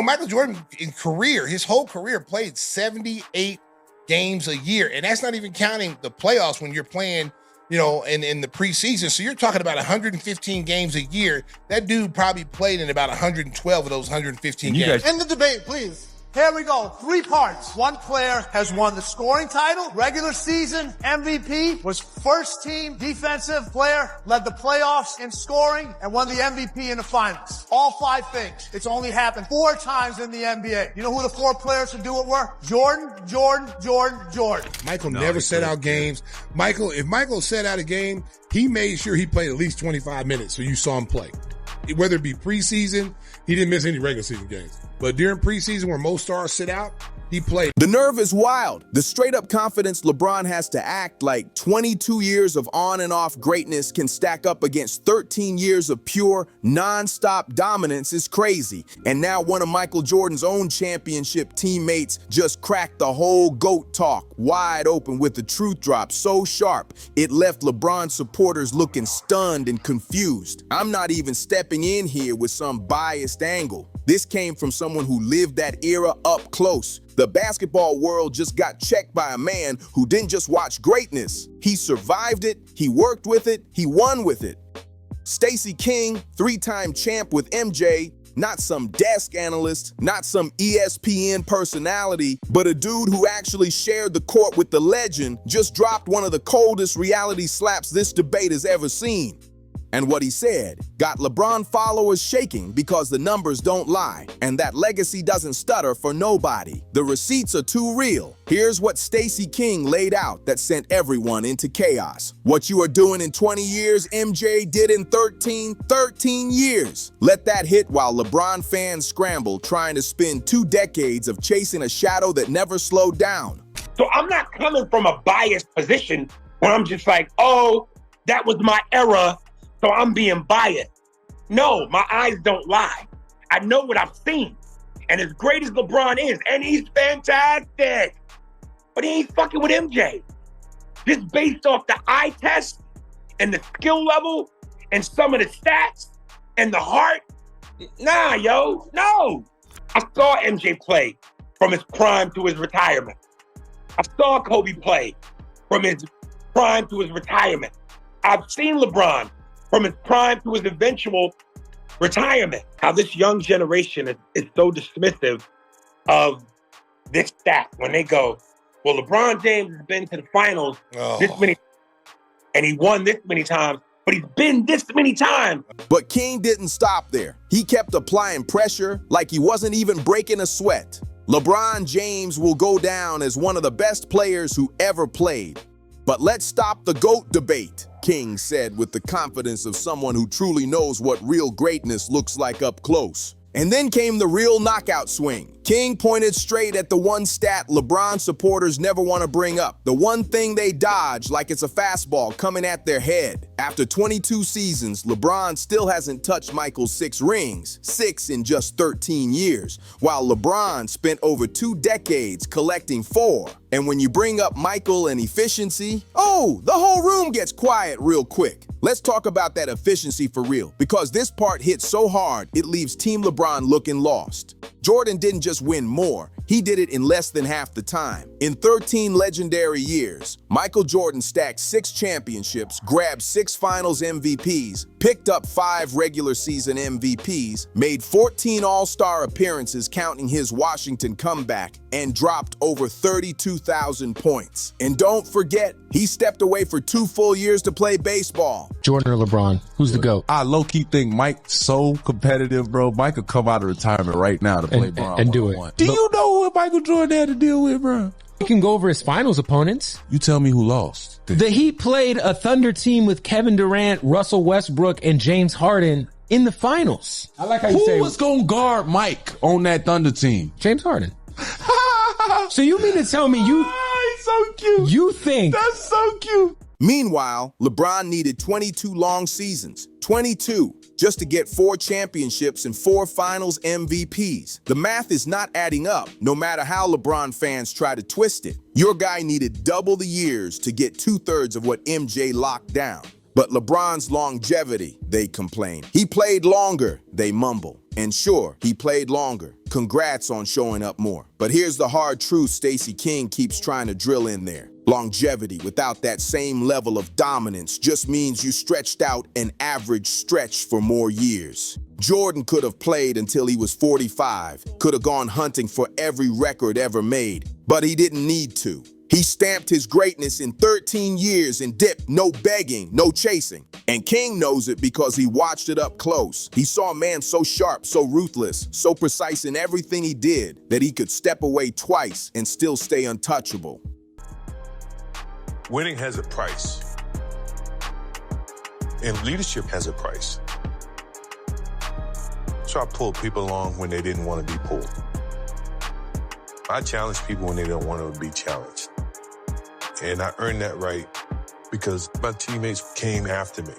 Michael Jordan in career, his whole career played 78 games a year. And that's not even counting the playoffs when you're playing, in the preseason. So you're talking about 115 games a year. That dude probably played in about 112 of those 115 games. End the debate, please. Here we go. 3 parts. One player has won the scoring title, regular season MVP, was first team defensive player, led the playoffs in scoring, and won the MVP in the finals. All 5 things. It's only happened 4 times in the NBA. You know who the 4 players who do it were? Jordan. Michael never set out games. If Michael set out a game, he made sure he played at least 25 minutes so you saw him play. Whether it be preseason, he didn't miss any regular season games. But during preseason where most stars sit out, he played. The nerve is wild. The straight-up confidence LeBron has to act like 22 years of on and off greatness can stack up against 13 years of pure, non-stop dominance is crazy. And now one of Michael Jordan's own championship teammates just cracked the whole GOAT talk wide open with the truth drop so sharp, it left LeBron supporters looking stunned and confused. I'm not even stepping in here with some biased angle. This came from someone who lived that era up close. The basketball world just got checked by a man who didn't just watch greatness. He survived it, he worked with it, he won with it. Stacey King, 3-time champ with MJ, not some desk analyst, not some ESPN personality, but a dude who actually shared the court with the legend, just dropped one of the coldest reality slaps this debate has ever seen. And what he said got LeBron followers shaking because the numbers don't lie, and that legacy doesn't stutter for nobody. The receipts are too real. Here's what Stacey King laid out that sent everyone into chaos. What you are doing in 20 years, MJ did in 13 years. Let that hit while LeBron fans scramble, trying to spin 2 decades of chasing a shadow that never slowed down. So I'm not coming from a biased position where I'm just like, oh, that was my era, so I'm being biased. No, my eyes don't lie. I know what I've seen. And as great as LeBron is, and he's fantastic, but he ain't fucking with MJ. Just based off the eye test and the skill level and some of the stats and the heart, nah, yo, no. I saw MJ play from his prime to his retirement. I saw Kobe play from his prime to his retirement. I've seen LeBron from his prime to his eventual retirement. How this young generation is so dismissive of this stat when they go, well, LeBron James has been to the finals this many, and he won this many times, but he's been this many times. But King didn't stop there. He kept applying pressure like he wasn't even breaking a sweat. LeBron James will go down as one of the best players who ever played. But let's stop the GOAT debate, King said with the confidence of someone who truly knows what real greatness looks like up close. And then came the real knockout swing. King pointed straight at the one stat LeBron supporters never want to bring up. The one thing they dodge like it's a fastball coming at their head. After 22 seasons, LeBron still hasn't touched Michael's 6 rings, 6 in just 13 years, while LeBron spent over 2 decades collecting 4. And when you bring up Michael and efficiency, the whole room gets quiet real quick. Let's talk about that efficiency for real, because this part hits so hard, it leaves Team LeBron looking lost. Jordan didn't just win more, he did it in less than half the time. In 13 legendary years, Michael Jordan stacked 6 championships, grabbed 6 finals MVPs, picked up 5 regular season MVPs, made 14 All-Star appearances counting his Washington comeback, and dropped over 32,000 points. And don't forget, he stepped away for 2 full years to play baseball. Jordan or LeBron, who's the GOAT? I low-key think Mike's so competitive, bro. Mike could come out of retirement right now to play Bron and do it. Do you know what Michael Jordan had to deal with, bro? You can go over his finals opponents. You tell me who lost. The Heat played a Thunder team with Kevin Durant, Russell Westbrook, and James Harden in the finals. I like how you say who was going to guard Mike on that Thunder team? James Harden. So you mean to tell me he's so cute. You think that's so cute? Meanwhile, LeBron needed 22 long seasons, 22, just to get 4 championships and 4 finals MVPs. The math is not adding up, no matter how LeBron fans try to twist it. Your guy needed double the years to get 2/3 of what MJ locked down. But LeBron's longevity, they complain. He played longer, they mumble. And sure, he played longer. Congrats on showing up more. But here's the hard truth Stacey King keeps trying to drill in there. Longevity without that same level of dominance just means you stretched out an average stretch for more years. Jordan could have played until he was 45, could have gone hunting for every record ever made, but he didn't need to. He stamped his greatness in 13 years and dipped, no begging, no chasing. And King knows it because he watched it up close. He saw a man so sharp, so ruthless, so precise in everything he did that he could step away twice and still stay untouchable. Winning has a price, and leadership has a price. So I pulled people along when they didn't want to be pulled. I challenge people when they don't want to be challenged. And I earned that right because my teammates came after me.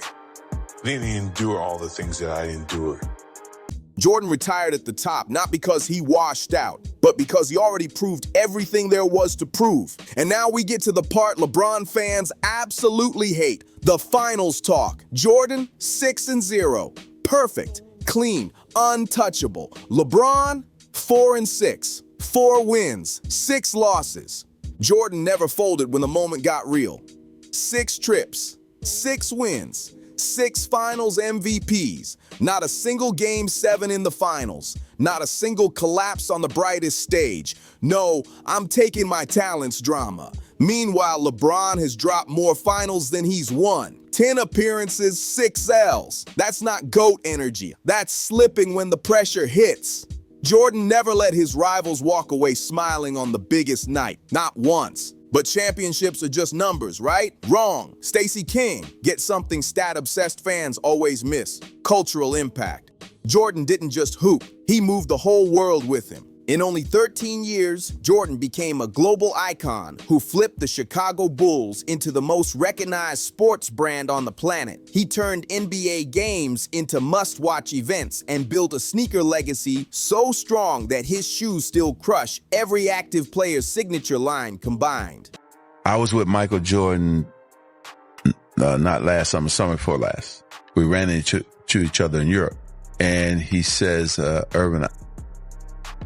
They didn't endure all the things that I endured. Jordan retired at the top, not because he washed out, but because he already proved everything there was to prove. And now we get to the part LeBron fans absolutely hate, the finals talk. Jordan, 6-0. Perfect, clean, untouchable. LeBron, 4-6. 4 wins, 6 losses. Jordan never folded when the moment got real. 6 trips, 6 wins, 6 finals MVPs. Not a single Game 7 in the finals. Not a single collapse on the brightest stage. No, I'm taking my talents drama. Meanwhile, LeBron has dropped more finals than he's won. 10 appearances, 6 L's. That's not GOAT energy. That's slipping when the pressure hits. Jordan never let his rivals walk away smiling on the biggest night, not once. But championships are just numbers, right? Wrong. Stacey King, get something stat-obsessed fans always miss. Cultural impact. Jordan didn't just hoop, he moved the whole world with him. In only 13 years, Jordan became a global icon who flipped the Chicago Bulls into the most recognized sports brand on the planet. He turned NBA games into must-watch events and built a sneaker legacy so strong that his shoes still crush every active player's signature line combined. I was with Michael Jordan, not last summer, summer before last. We ran into each other in Europe, and he says, Irvin,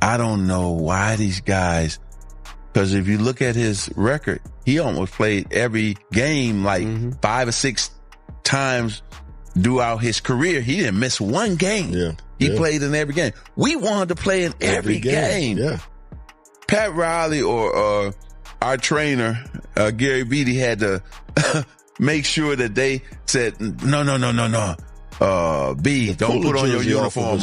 I don't know why these guys, because if you look at his record, he almost played every game like 5 or 6 times throughout his career. He didn't miss one game. He played in every game. We wanted to play in every game. Pat Riley or our trainer, Gary Beatty, had to make sure that they said, no. B, don't put on your uniform.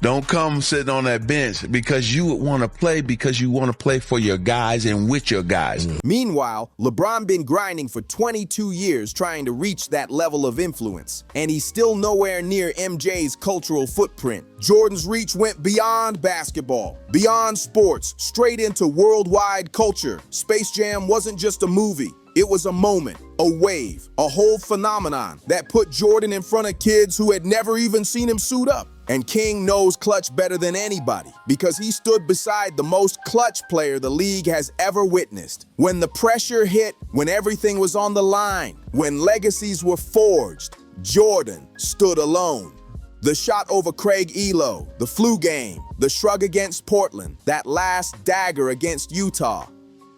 Don't come sitting on that bench because you want to play for your guys and with your guys. Meanwhile, LeBron been grinding for 22 years trying to reach that level of influence, and he's still nowhere near MJ's cultural footprint. Jordan's reach went beyond basketball, beyond sports, straight into worldwide culture. Space Jam wasn't just a movie. It was a moment, a wave, a whole phenomenon that put Jordan in front of kids who had never even seen him suit up. And King knows clutch better than anybody because he stood beside the most clutch player the league has ever witnessed. When the pressure hit, when everything was on the line, when legacies were forged, Jordan stood alone. The shot over Craig Elo, the flu game, the shrug against Portland, that last dagger against Utah.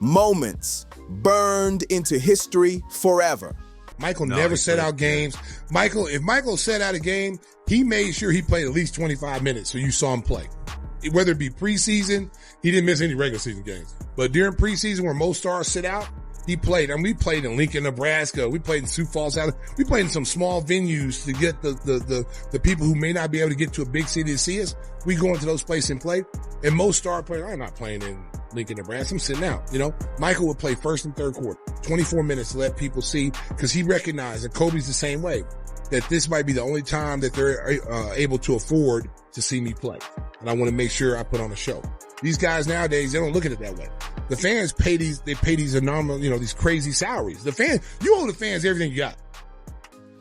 Moments burned into history forever. Michael never set out games. If Michael set out a game, he made sure he played at least 25 minutes so you saw him play. Whether it be preseason, he didn't miss any regular season games. But during preseason where most stars sit out, he played. I mean, we played in Lincoln, Nebraska. We played in Sioux Falls. We played in some small venues to get the people who may not be able to get to a big city to see us. We go into those places and play. And most star players, I'm not playing in Lincoln, Nebraska. I'm sitting out. Michael would play first and third quarter, 24 minutes to let people see, because he recognized, and Kobe's the same way, that this might be the only time that they're able to afford to see me play. And I want to make sure I put on a show. These guys nowadays, they don't look at it that way. The fans pay these enormous, these crazy salaries. The fans, you owe the fans everything you got.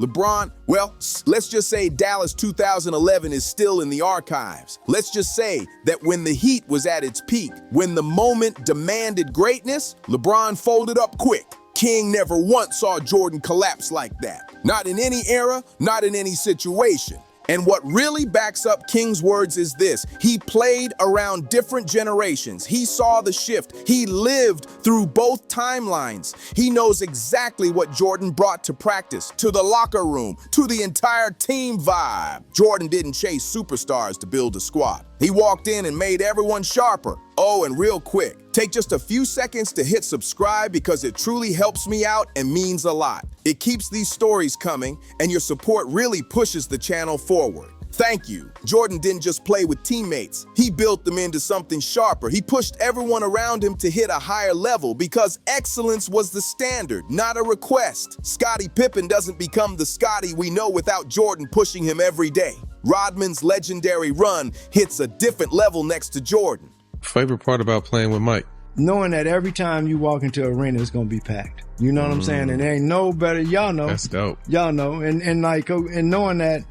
LeBron, well, let's just say Dallas 2011 is still in the archives. Let's just say that when the heat was at its peak, when the moment demanded greatness, LeBron folded up quick. King never once saw Jordan collapse like that. Not in any era, not in any situation. And what really backs up King's words is this: he played around different generations. He saw the shift. He lived through both timelines. He knows exactly what Jordan brought to practice, to the locker room, to the entire team vibe. Jordan didn't chase superstars to build a squad. He walked in and made everyone sharper. Oh, and real quick, take just a few seconds to hit subscribe because it truly helps me out and means a lot. It keeps these stories coming, and your support really pushes the channel forward. Thank you. Jordan didn't just play with teammates. He built them into something sharper. He pushed everyone around him to hit a higher level because excellence was the standard, not a request. Scottie Pippen doesn't become the Scottie we know without Jordan pushing him every day. Rodman's legendary run hits a different level next to Jordan. Favorite part about playing with Mike? Knowing that every time you walk into an arena, it's going to be packed. You know what I'm saying? And there ain't no better, y'all know. That's dope. Y'all know. And knowing that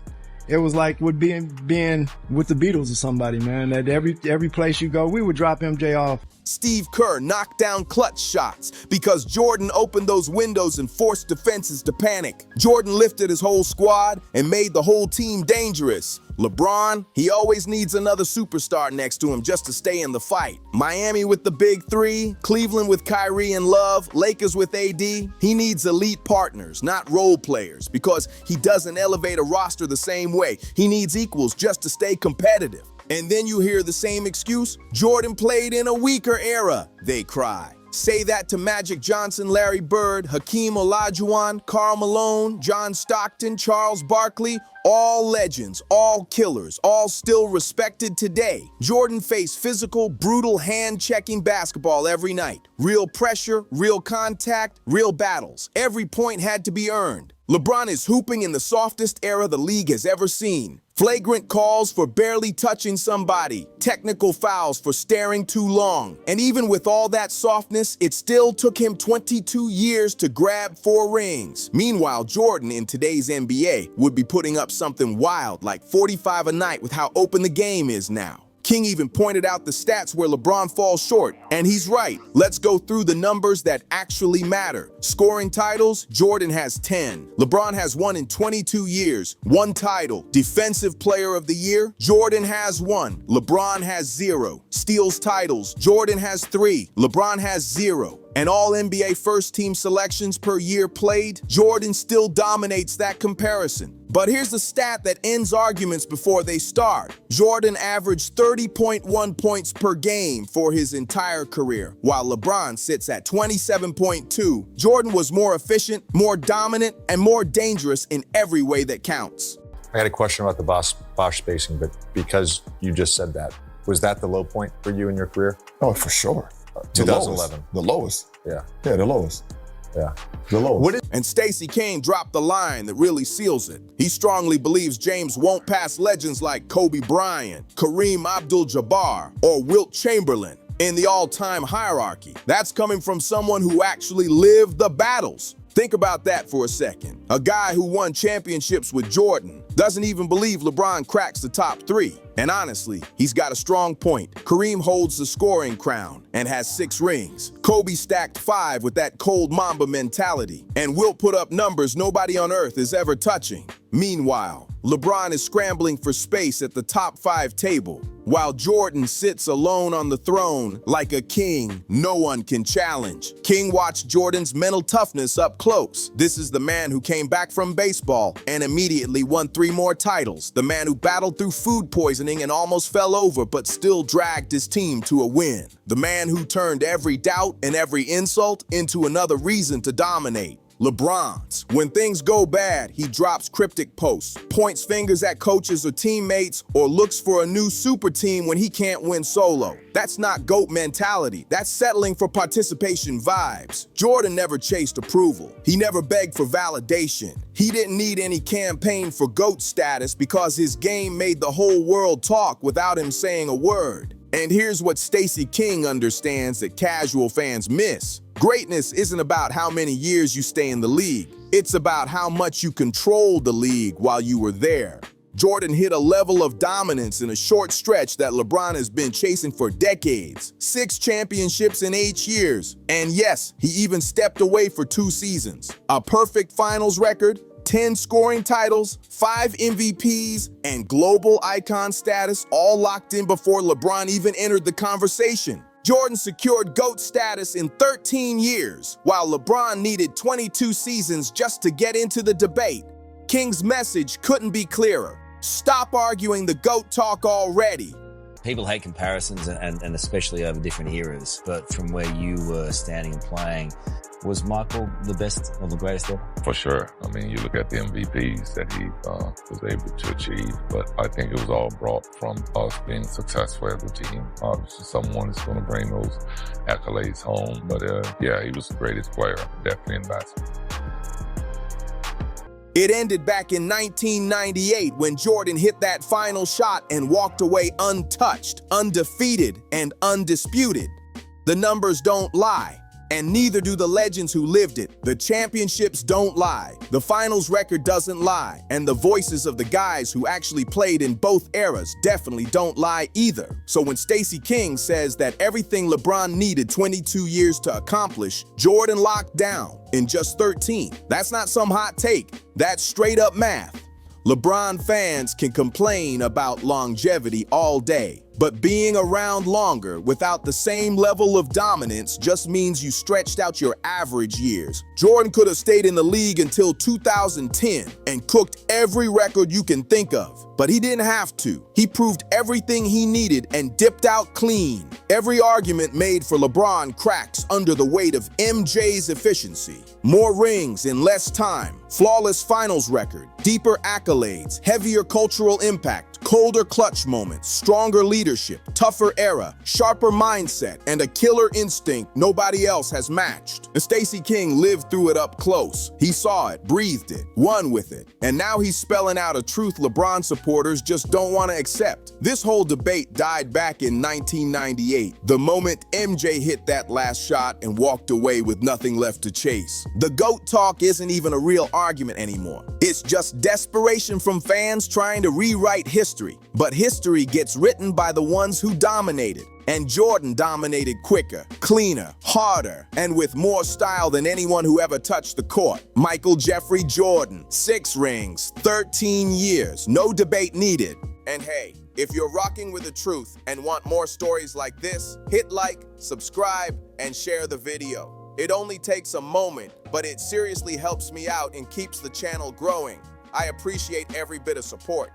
it was like with being with the Beatles or somebody, man, that every place you go, we would drop MJ off. Steve Kerr knocked down clutch shots because Jordan opened those windows and forced defenses to panic. Jordan lifted his whole squad and made the whole team dangerous. LeBron, he always needs another superstar next to him just to stay in the fight. Miami with the big three, Cleveland with Kyrie and Love, Lakers with AD. He needs elite partners, not role players, because he doesn't elevate a roster the same way. He needs equals just to stay competitive. And then you hear the same excuse: Jordan played in a weaker era, they cry. Say that to Magic Johnson, Larry Bird, Hakeem Olajuwon, Karl Malone, John Stockton, Charles Barkley, all legends, all killers, all still respected today. Jordan faced physical, brutal, hand-checking basketball every night. Real pressure, real contact, real battles. Every point had to be earned. LeBron is hooping in the softest era the league has ever seen. Flagrant calls for barely touching somebody, technical fouls for staring too long. And even with all that softness, it still took him 22 years to grab 4 rings. Meanwhile, Jordan in today's NBA would be putting up something wild like 45 a night with how open the game is now. King even pointed out the stats where LeBron falls short, and he's right. Let's go through the numbers that actually matter. Scoring titles, Jordan has 10. LeBron has 1 in 22 years, 1 title. Defensive Player of the Year, Jordan has 1. LeBron has 0. Steals titles, Jordan has 3. LeBron has 0. And all NBA first-team selections per year played, Jordan still dominates that comparison. But here's the stat that ends arguments before they start. Jordan averaged 30.1 points per game for his entire career, while LeBron sits at 27.2. Jordan was more efficient, more dominant, and more dangerous in every way that counts. I had a question about the Bosch spacing, but because you just said that, was that the low point for you in your career? Oh, for sure. 2011. The lowest. Yeah. Yeah, the lowest. Yeah. The lowest. And Stacey King dropped the line that really seals it. He strongly believes James won't pass legends like Kobe Bryant, Kareem Abdul-Jabbar, or Wilt Chamberlain in the all-time hierarchy. That's coming from someone who actually lived the battles. Think about that for a second. A guy who won championships with Jordan doesn't even believe LeBron cracks the top 3. And honestly, he's got a strong point. Kareem holds the scoring crown and has 6 rings. Kobe stacked 5 with that cold Mamba mentality. And Wilt put up numbers nobody on earth is ever touching. Meanwhile, LeBron is scrambling for space at the top 5 table, while Jordan sits alone on the throne like a king no one can challenge. King watched Jordan's mental toughness up close. This is the man who came back from baseball and immediately won 3 more titles. The man who battled through food poisoning and almost fell over but still dragged his team to a win. The man who turned every doubt and every insult into another reason to dominate. LeBron's. When things go bad, he drops cryptic posts, points fingers at coaches or teammates, or looks for a new super team when he can't win solo. That's not GOAT mentality. That's settling for participation vibes. Jordan never chased approval. He never begged for validation. He didn't need any campaign for GOAT status because his game made the whole world talk without him saying a word. And here's what Stacey King understands that casual fans miss. Greatness isn't about how many years you stay in the league. It's about how much you controlled the league while you were there. Jordan hit a level of dominance in a short stretch that LeBron has been chasing for decades. 6 championships in 8 years. And yes, he even stepped away for 2 seasons. A perfect finals record, 10 scoring titles, 5 MVPs, and global icon status all locked in before LeBron even entered the conversation. Jordan secured GOAT status in 13 years, while LeBron needed 22 seasons just to get into the debate. King's message couldn't be clearer. Stop arguing the GOAT talk already. People hate comparisons, and especially over different eras, but from where you were standing and playing, was Michael the best or the greatest ever? For sure. I mean, you look at the MVPs that he was able to achieve, but I think it was all brought from us being successful as a team. Obviously, someone is going to bring those accolades home, but yeah, he was the greatest player, definitely in basketball. It ended back in 1998 when Jordan hit that final shot and walked away untouched, undefeated, and undisputed. The numbers don't lie, and neither do the legends who lived it. The championships don't lie, the finals record doesn't lie, and the voices of the guys who actually played in both eras definitely don't lie either. So when Stacey King says that everything LeBron needed 22 years to accomplish, Jordan locked down in just 13. That's not some hot take, that's straight up math. LeBron fans can complain about longevity all day, but being around longer without the same level of dominance just means you stretched out your average years. Jordan could have stayed in the league until 2010 and cooked every record you can think of, but he didn't have to. He proved everything he needed and dipped out clean. Every argument made for LeBron cracks under the weight of MJ's efficiency. More rings in less time, flawless finals record, deeper accolades, heavier cultural impact, colder clutch moments, stronger leadership, tougher era, sharper mindset, and a killer instinct nobody else has matched. And Stacey King lived through it up close. He saw it, breathed it, won with it, and now he's spelling out a truth LeBron supporters just don't want to accept. This whole debate died back in 1998, the moment MJ hit that last shot and walked away with nothing left to chase. The GOAT talk isn't even a real argument anymore. It's just desperation from fans trying to rewrite history. But history gets written by the ones who dominated. And Jordan dominated quicker, cleaner, harder, and with more style than anyone who ever touched the court. Michael Jeffrey Jordan, 6 rings, 13 years, no debate needed. And hey, if you're rocking with the truth and want more stories like this, hit like, subscribe, and share the video. It only takes a moment, but it seriously helps me out and keeps the channel growing. I appreciate every bit of support.